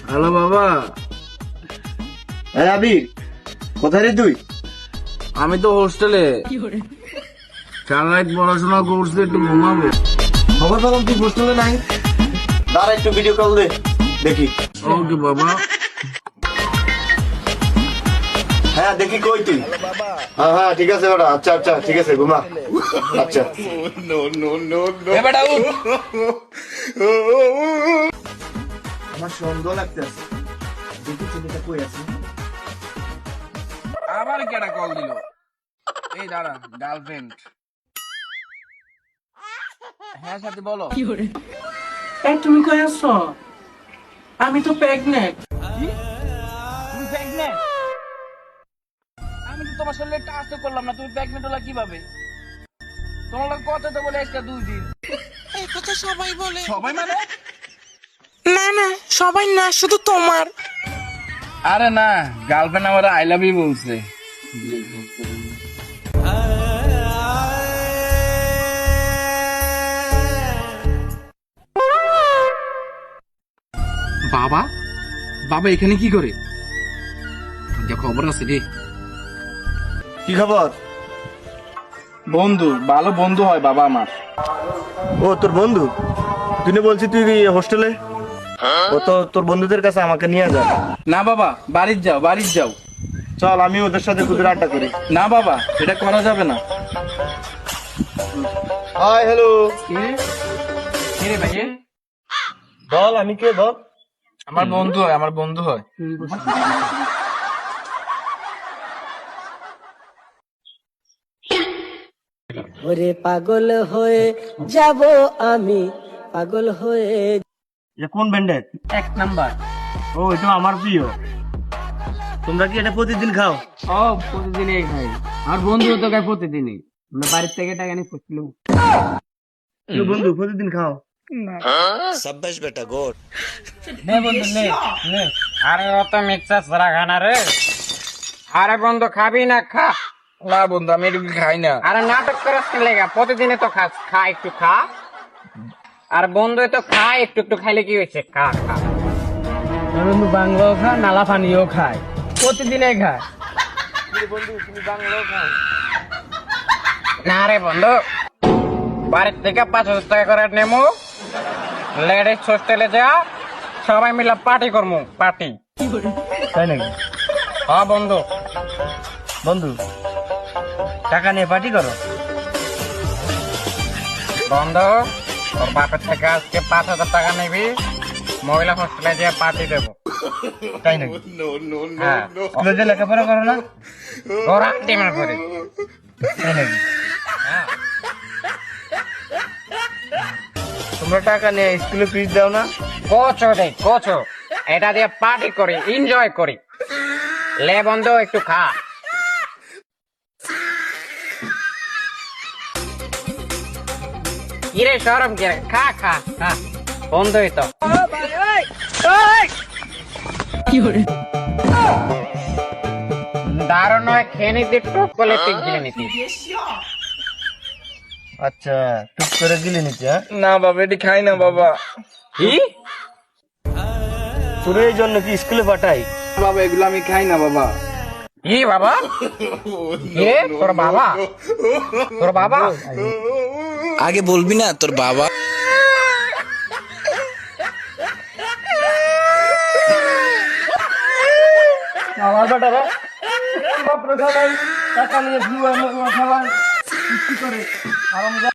Hello বাবা। আবির, কোথায় রে তুই? আমি তো হোস্টেলে, সারা রাত পড়াশোনা করছি, একটু ঘুমাবো। খবর পেলাম তুই হোস্টেলে নাই। দাঁড়া একটু ভিডিও কল দে দেখি। ওকে বাবা। হ্যাঁ দেখি কই তুই? হ্যাঁ হ্যাঁ ঠিক আছে বেটা, আচ্ছা আচ্ছা ঠিক আছে ঘুমা। আচ্ছা আমার সন্দেহ লাগতেছে, দেখি ছেলেটা কই আছে। আবার কেডা কল দিল? এই দাঁড়া, গার্লফ্রেন্ড। হ্যাঁ সাথে বলো। এই তুমি কই আছো? আমি তো প্রেগনেন্ট। তুমি প্রেগনেন্ট? আমি তো তোমার সঙ্গে টাচ তো করলাম না, তুমি প্রেগনেন্ট হলা কিভাবে? তোমার লোক কথা তো বলে একটা 2 দিন। এই কথা সবাই বলে। সবাই মানে? না না, সবাই না, শুধু তোমার। আরে না, গার্লফ্রেন্ড আমার আই লাভ ইউ বলছে। বাবা, বাবা এখানে কি করে? যা খবর আছে রে। কি খবর? বন্ধু, ভালো বন্ধু হয় বাবা আমার। ও তোর বন্ধু? তুই না বলছিস তুই হোস্টেলে? ও তো তোর বন্ধুদের কাছে আমাকে নিয়ে যা। না বাবা, বাড়ির যাও, বাড়ির যাও। চল আমি ওদের সাথে কুকুর আড্ডা করি। না বাবা, এটা করা যাবে না। Hi hello. কি রে ভাই? বল আমি কে বল? আমার বন্ধু হয়, আমার বন্ধু হয়। ওরে পাগল হয়ে যাব আমি, পাগল হয়ে। এটা কোন ব্যান্ডের? 1 নাম্বার। ও এটা আমার প্রিয়। তোমরা কি এটা প্রতিদিন খাও? ও প্রতিদিনই খাই। আমার বন্ধু তো খাই প্রতিদিনই। আমরা বাড়ির থেকে টাকা নিয়ে করছিলাম। তুই বন্ধু প্রতিদিন খাও? নে বন্ধু নে নে। আরে অত মিক্সার সারা খানা রে। আরে বন্ধু খাবি না খা। না বন্ধু, আমি এটুকু খাই না। আরে নাটক করাস কি লেগা? প্রতিদিনে তো খাস, খা একটু খা। আর বন্ধু তো খা, একটু একটু খাইলে কি হয়েছে? খা খা। বন্ধু বাংলাও খা, নালা পানিও খায়, প্রতিদিনে খায়। না রে বন্ধু, বাড়ির থেকে 5,000 টাকা করে নেমো, লেডিস হোস্টেলে যা, সবাই মিলে পার্টি করবো, পার্টি। তাই নাকি? হ্যাঁ বন্ধু। বন্ধু টাকা নিয়ে পার্টি করো? বন্ধু, তোর বাপের থেকে আজকে 5,000 টাকা নিবি, মহিলা হোস্টেলে যেয়ে পার্টি দেবো। তাই নাকি? হ্যাঁ, স্কুলে যে লেখাপড়া করো না? ওরা টিমের করে। তাই নাকি? হ্যাঁ। তোমরা টাকা নিয়ে স্কুলে ফিস দাও না? কোচো দে কোচো, এটা দিয়ে পার্টি করি, এনজয় করি। লে বন্ধু একটু খা। কিরে সরম কিরে, খা খা খা। বন্ধুই তো। দারুণ হয়, খেয়ে নিতি, টুক করে ঠিক গিলে নিতি। আচ্ছা টুক করে গিলে নিতে? হ্যাঁ না বাবা, এটি খাই না বাবা। কি? তোর এই জন্য কি স্কুলে পাঠাই? বাবা এগুলো আমি খাই না বাবা। কি বাবা? কে তোর বাবা? তোর বাবা? আগে বলবি না তোর বাবা? আমার বেটা রে বাপরে খালাই টাকা নিয়ে খাওয়াই কি করে?